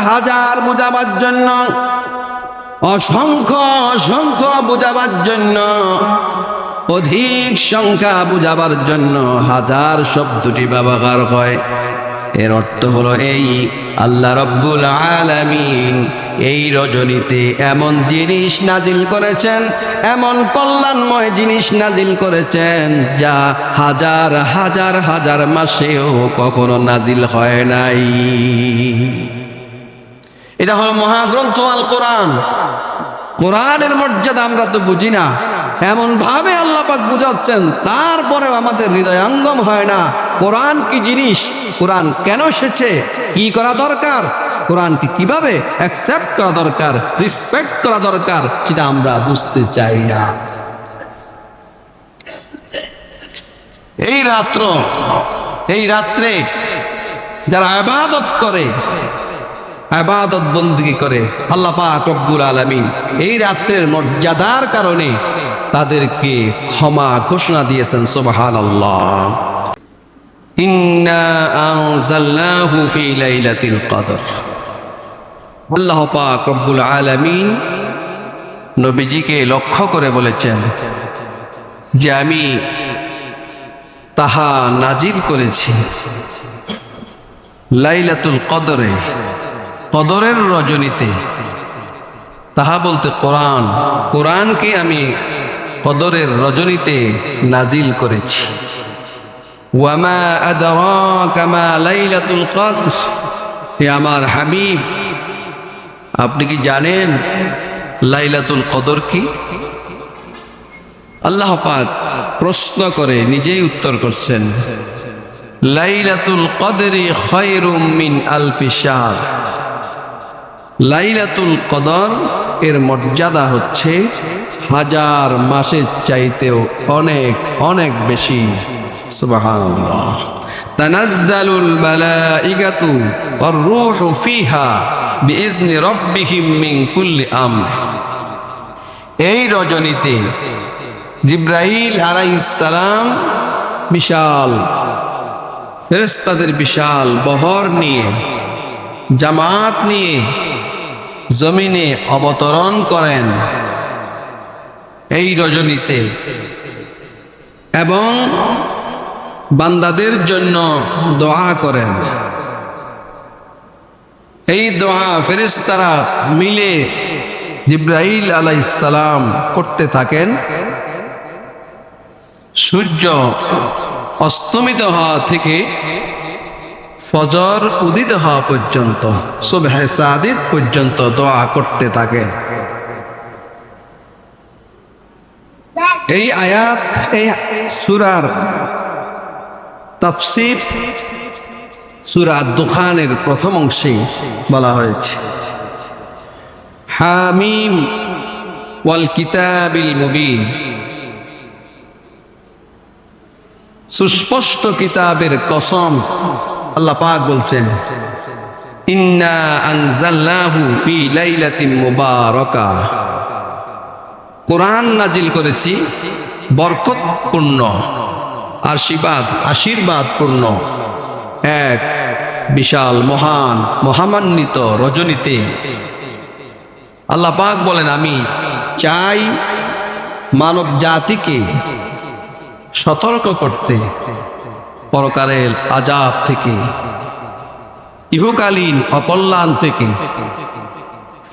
হাজার বোঝাবার জন্য, অসংখ্য অসংখ্য বোঝাবার জন্য, অধিক সংখ্যা বোঝাবার জন্য হাজার শব্দটি ব্যবহার হয়। এর অর্থ হলো এই, আল্লাহ রাব্বুল আলামিন এই রজনীতে এমন জিনিস নাজিল করেছেন, এমন কল্যাণময় জিনিস নাজিল করেছেন যা হাজার হাজার হাজার মাসেও কখনো নাজিল হয় নাই। এটা হলো মহাগ্রন্থ আল কোরআন। কোরআনের মর্যাদা আমরা তো বুঝি না, এমন ভাবে আল্লাহ পাক বুঝাচ্ছেন, তারপরেও আমাদের হৃদয়ঙ্গম হয় না। কোরআন কি জিনিস, কোরআন কেন এসেছে, কি করা দরকার, কোরআনকে কিভাবে অ্যাকসেপ্ট করা দরকার, রিসপেক্ট করা দরকার, সেটা আমরা বুঝতে চাই না। এই রাত্রে যারা ইবাদত করে, ইবাদত বন্দেগী করে আল্লাহ পাক রব্বুল আলামিন এই রাত্রের মর্যাদার কারণে তাদেরকে ক্ষমা ঘোষণা দিয়েছেন। সুবহানাল্লাহ। ইন্না আনজালনাহু ফি লাইলাতিল কদর। আল্লাহ পাক রব্বুল আলামিন নবীজিকে লক্ষ্য করে বলেছেন যে আমি তাহা নাজিল করেছি লাইলাতুল কদরে, কদরের রজনীতে। তাহা বলতে কোরআন, কোরআনকে আমি কদরের রজনীতে নাজিল করেছি। ওয়ামা আদরাকা মা লাইলাতুল কদর। হে আমার হাবিব, আপনি কি জানেন লাইলাতুল কদর কি? আল্লাহ পাক প্রশ্ন করে নিজেই উত্তর করছেন, লাইলাতুল কদরি খায়রুম মিন আলফি শাহর। লাইলাতুল কদর এর মর্যাদা হচ্ছে হাজার মাসের চাইতেও অনেক অনেক বেশি। সুবহানাল্লাহ। তানাজ্জালুল মালাইকাতু ওয়ার রূহু ফিহা বিইذনি রাব্বিহিম মিন কুল্লি আমর। এই রজনীতে জিবরাইল আলাইহিস সালাম বিশাল ফেরেশতাদের বিশাল বহর নিয়ে, জামাত নিয়ে জমিনে অবতরণ করেন এই রজনীতে, এবং বান্দাদের জন্য দোয়া করেন। এই দোয়া ফেরেশতারা মিলে জিবরাইল আলাইহিস সালাম করতে থাকেন সূর্য অস্তমিত হওয়া থেকে ফজর উদিত হওয়া পর্যন্ত, সুবহে সাদিক পর্যন্ত দোয়া করতে থাকেন। এই আয়াত, এই সূরার তাফসীর সূরা দুখানের প্রথম অংশে বলা হয়েছে, হামিম ওয়াল কিতাবিল মুবিন। সুস্পষ্ট কিতাবের কসম আল্লাহ পাক বলছেন, ইন্না আনজালনাহু ফি লাইলাতিন মুবারাকা। কোরআন নাজিল করেছি বরকতপূর্ণ, আশীর্বাদপূর্ণ এক বিশাল মহান মহামান্বিত রজনীতে। আল্লাহ পাক বলেন, আমি চাই মানব জাতিকে সতর্ক করতে পরকালের আযাব থেকে, ইহকালীন অকল্যাণ থেকে।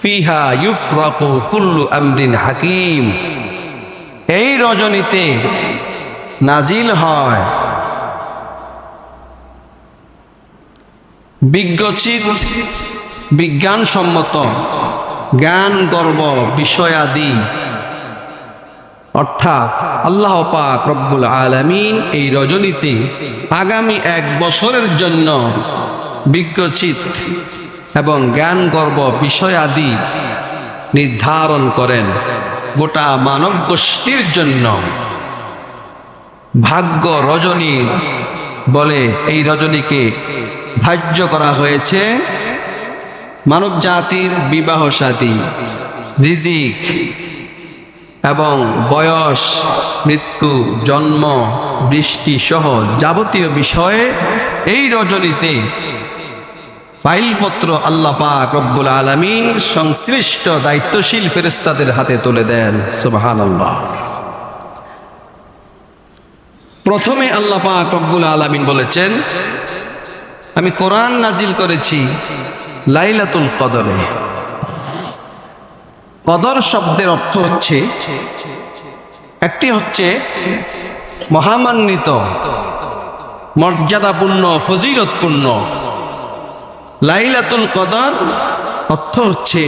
ফিহা ইউফরাকু কুল্লু আমরিন হাকিম। এই রজনীতে নাজিল হয় বিজ্ঞচিত, বিজ্ঞানসম্মত, জ্ঞান গর্ব বিষয়াদি। অর্থাৎ আল্লাহ পাক রব্বুল আলামিন এই রজনীতে আগামী 1 বছরের জন্য বিজ্ঞচিত এবং জ্ঞান গর্ব বিষয়াদি নির্ধারণ করেন গোটা মানব গোষ্ঠীর জন্য। ভাগ্য রজনী বলে এই রজনীকে ধার্য করা হয়েছে মানব জাতির বিবাহ শাদী, রিজিক এবং বয়স, মৃত্যু, জন্ম, বৃষ্টি সহ যাবতীয় বিষয়ে এই রজনীতে ফাইলপত্র আল্লাহ পাক রব্বুল আলামিন সংশ্লিষ্ট দায়িত্বশীল ফেরেশতাদের হাতে তুলে দেন। সুবহানাল্লাহ। প্রথমে আল্লাহ পাক রব্বুল আলামিন বলেছেন, আমি কোরআন নাজিল করেছি লাইলাতুল কদরে। কদর শব্দের অর্থ হচ্ছে, একটি হচ্ছে মহামান্বিত, মর্যাদাপূর্ণ, ফজিলতপূর্ণ। লাইলাতুল কদর অর্থ হচ্ছে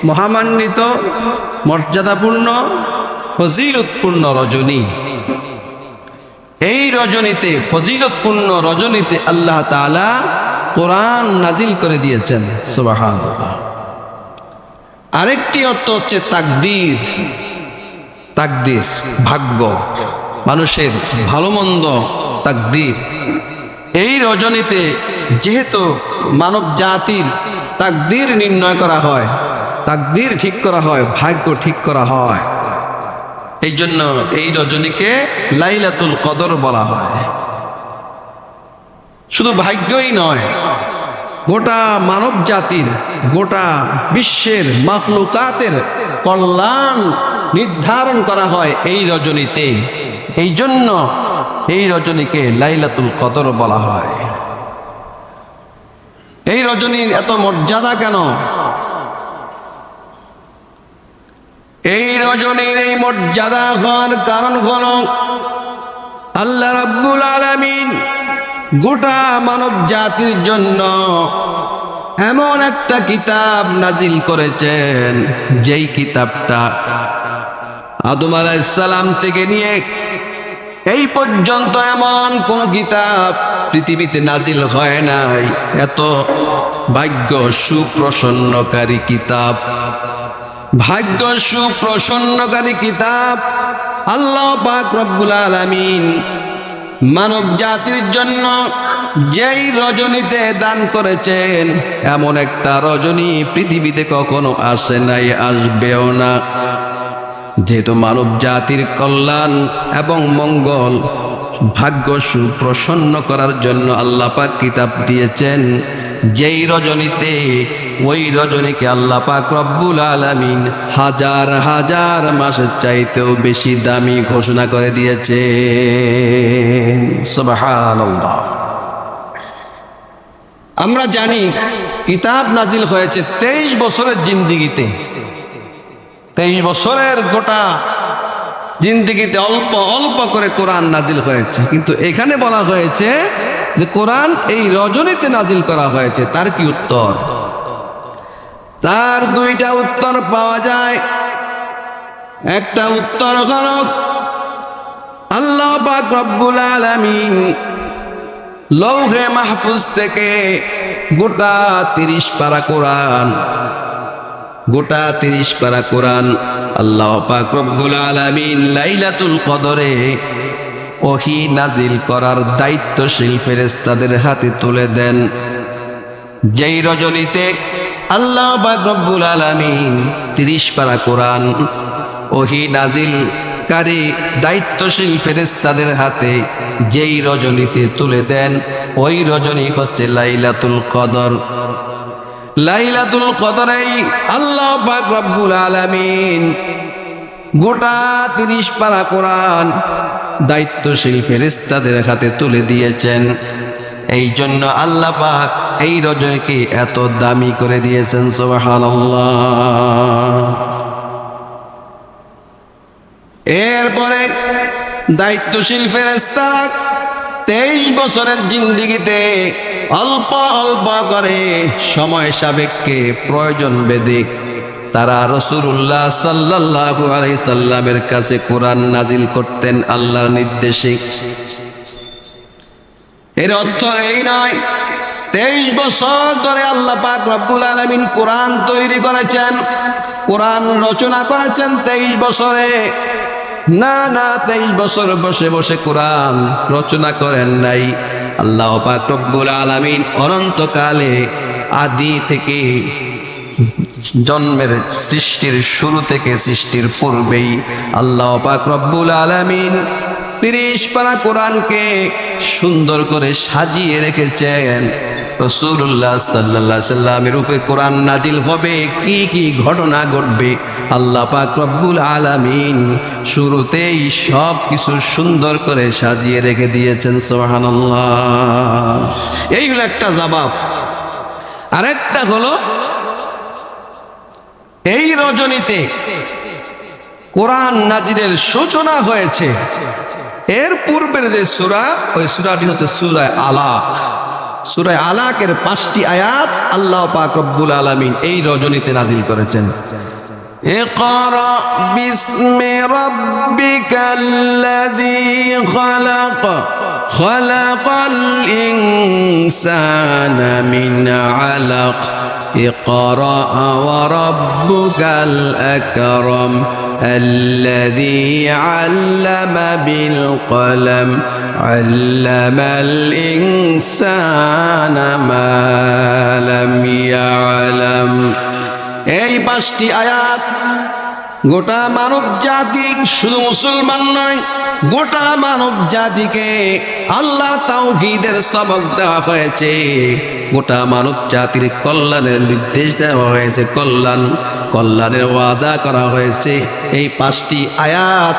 মহামান্বিত, মর্যাদাপূর্ণ, ফজিলতপূর্ণ রজনী। এই রজনীতে, ফজিলতপূর্ণ রজনীতে আল্লাহ তাআলা কোরআন নাজিল করে দিয়েছেন। সুবহানাল্লাহ। আরেকটি অর্থ হচ্ছে তাকদীর। তাকদীর ভাগ্য, মানুষের ভালো মন্দ তাকদীর। এই রজনীতে যেহেতু মানব জাতির তাকদীর নির্ণয় করা হয়, তাকদীর ঠিক করা হয়, ভাগ্য ঠিক করা হয়, এই জন্য এই রজনীকে লাইলাতুল কদর বলা হয়। শুধু ভাগ্যই নয়, গোটা মানব জাতির, গোটা বিশ্বের মাখলুকাতের কল্যাণ নির্ধারণ করা হয় এই রজনীতে। এই জন্য এই রজনীকে লাইলাতুল কদর বলা হয়। এই রজনীর এত মর্যাদা কেন? এই রজনীর এই মর্যাদা হওয়ার কারণ হলো আল্লাহ রাব্বুল আলামিন গোটা মানব জাতির জন্য এমন একটা কিতাব নাজিল করেছেন, যেই কিতাবটা আদম আলাইহিস সালাম থেকে নিয়ে এই পর্যন্ত এমন কোন কিতাব পৃথিবীতে নাজিল হয় নাই। এত ভাগ্য সুপ্রসন্নকারী কিতাব, ভাগ্য সুপ্রসন্নকারী কিতাব আল্লাহ পাক রব্বুল আলামিন মানব জাতির জন্য যেই রজনীতে দান করেছেন, এমন একটা রজনী পৃথিবীতে কখনো আসে নাই, আসবেও না। যেহেতু মানব জাতির কল্যাণ এবং মঙ্গল, ভাগ্য সুপ্রসন্ন করার জন্য আল্লাহ পাক কিতাব দিয়েছেন, যেই রজনীতে, ওই রজনীকে আল্লাহ পাক রব্বুল আলামিন হাজার হাজার মাসের চাইতেও বেশি দামি ঘোষণা করে দিয়েছে। সুবহানাল্লাহ। আমরা জানি কিতাব নাজিল হয়েছে 23 বছরের জিন্দিগিতে। 23 বছরের গোটা জিন্দিগিতে অল্প অল্প করে কোরআন নাজিল হয়েছে, কিন্তু এখানে বলা হয়েছে যে কোরআন এই রজনীতে নাজিল করা হয়েছে। তার কি উত্তর? তার দুইটা উত্তর পাওয়া যায়। একটা উত্তর হলো আল্লাহ পাক রব্বুল আলামিন লৌহে মাহফুজ থেকে গোটা 30 পারা কোরআন, গোটা 30 পারা কোরআন আল্লাহ পাক রব্বুল আলামিন লাইলাতুল কদরে ওহী নাজিল করার দায়িত্বশীল ফেরেশতাদের হাতে তুলে দেন। যেই রজনীতে আল্লাহ পাক রব্বুল আলামিন 30 পারা কোরআন ওহী নাজিলকারী দায়িত্বশীল ফেরেশতাদের হাতে যেই রজনীতে তুলে দেন, ওই রজনী হচ্ছে লাইলাতুল কদর। লাইলাতুল কদরেই আল্লাহ পাক রব্বুল আলামিন গোটা 30 পারা কোরআন দায়িত্বশীল ফেরেশতাদের হাতে তুলে দিয়েছেন। এই জন্য আল্লাহ পাক এই রজনীকে এত দামি করে দিয়েছেন। সুবহানাল্লাহ। এরপরে দায়িত্বশীল ফেরেশতারা 23 বছরের জিন্দিগিতে অল্প অল্প করে সময় সাপেক্ষে প্রয়োজন ভেদে তারা রাসূলুল্লাহ সাল্লাল্লাহু আলাইহি সাল্লামের কাছে কোরআন নাজিল করতেন আল্লাহর নির্দেশে। এর অর্থ এই নয় 23 বছর ধরে আল্লাহ পাক রব্বুল আলামিন কোরআন তৈরি করেছেন, কোরআন রচনা করেছেন 23 বছরে। না না, 23 বছর বসে বসে কোরআন রচনা করেন নাই। আল্লাহ পাক রব্বুল আলামিন অনন্তকালে, আদি থেকে, জন্মের সৃষ্টির শুরু থেকে, সৃষ্টির পূর্বেই আল্লাহ পাক রব্বুল আলামিন 30 পারা কোরআনকে সুন্দর করে সাজিয়ে রেখেছেন। রাসূলুল্লাহ সাল্লাল্লাহু আলাইহি সাল্লামের উপরে কোরআন নাজিল হবে, কি কি ঘটনা ঘটবে আল্লাহ পাক রব্বুল আলামিন শুরুতেই সব কিছু সুন্দর করে সাজিয়ে রেখে দিয়েছেন। সুবহানাল্লাহ। এই হলো একটা জবাব। আরেকটা হলো এই রজনীতে কোরআন নাজিলের সূচনা হয়েছে। এর পূর্বের যে সূরা, ওই সূরাটি হচ্ছে সূরা আলাক। সূরা আলাকের 5টি আয়াত আল্লাহ পাক রব্বুল আলামিন এই রজনীতে নাজিল করেছেন। ইকরা বিসমি রাব্বিকাল্লাযী খালাক খালাকাল ইনসানা মিন আলাক ইকরা ওয়া রাব্বুকাল আকরাম الذي علم بالقلم علم الإنسان ما لم يعلم। এই 5টি আয়াত গোটা মানব জাতি, শুধু মুসলমান নয়, গোটা মানব জাতিকে আল্লাহর তাওহীদের সবক দেওয়া হয়েছে। গোটা মানব জাতির কল্যাণের নির্দেশ দেওয়া হয়েছে, কল্যাণের ওয়াদা করা হয়েছে। এই 5টি আয়াত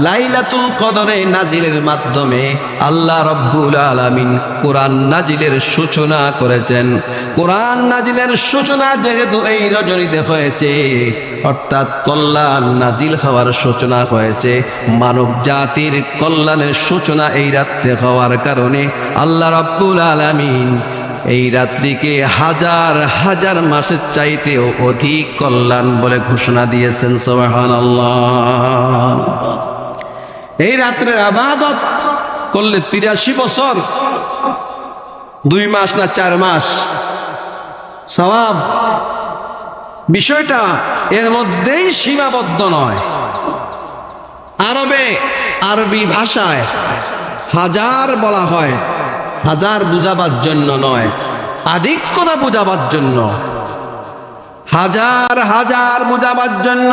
লাইলাতুল কদরে নাজিলের মাধ্যমে আল্লাহ রব্বুল আলামিন কোরআন নাজিলের সূচনা করেছেন। কোরআন নাজিলের সূচনা যেহেতু এই রজনীতে হয়েছে, অর্থাৎ কল্যাণ নাজিল হওয়ার সূচনা হয়েছে, মানব জাতির কল্যাণের সূচনা এই রাত্রে হওয়ার কারণে আল্লাহ রব্বুল আলামিন এই রাত্রিকে হাজার হাজার মাসের চাইতেও অধিক কল্যাণ বলে ঘোষণা দিয়েছেন। সুবহানাল্লাহ। এই রাত্রের ইবাদত করলে 83 বছর, 2 মাস না 4 মাস সওয়াব। বিষয়টা এর মধ্যেই সীমাবদ্ধ নয়। আরবি ভাষায় হাজার বলা হয়, হাজার বুঝাবার জন্য নয়, আধিক্যতা বুঝাবার জন্য। হাজার হাজার বুঝাবার জন্য,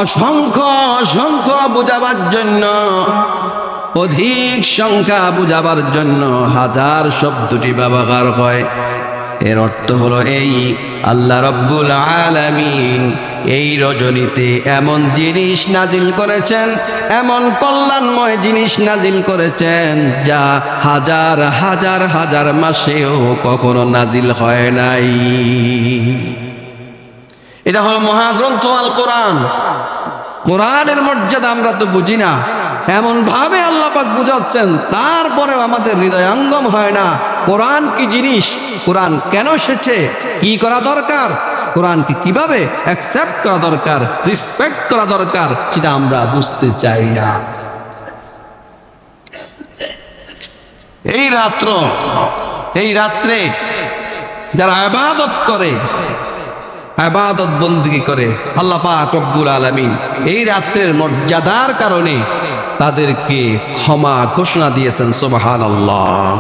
অসংখ্য অসংখ্য বুঝাবার জন্য, অধিক সংখ্যা বুঝাবার জন্য হাজার শব্দটি ব্যবহার হয়। এর অর্থ হলো এই, আল্লাহ রব্বুল আলামিন এই রজনীতে এমন জিনিস নাজিল করেছেন, এমন কল্যাণময় জিনিস নাজিল করেছেন যা হাজার হাজার হাজার মাসেও কখনো নাজিল হয় নাই। এটা হলো মহাগ্রন্থ আল কোরআন। কোরআনের মর্যাদা আমরা তো বুঝি না, এমন ভাবে আল্লাহ পাক বুঝাচ্ছেন, তারপরেও আমাদের হৃদয়ঙ্গম হয় না। কোরআন কি জিনিস, কোরআন কেন এসেছে, কি করা দরকার, কোরআনকে কিভাবে অ্যাকসেপ্ট করা দরকার, রিসপেক্ট করা দরকার, সেটা আমরা বুঝতে চাই না। এই রাত্রে যারা ইবাদত করে, ইবাদত বন্দেগী করে, আল্লাহ পাক রব্বুল আলামিন এই রাত্রের মর্যাদার কারণে তাদেরকে ক্ষমা ঘোষণা দিয়েছেন। সুবহানাল্লাহ।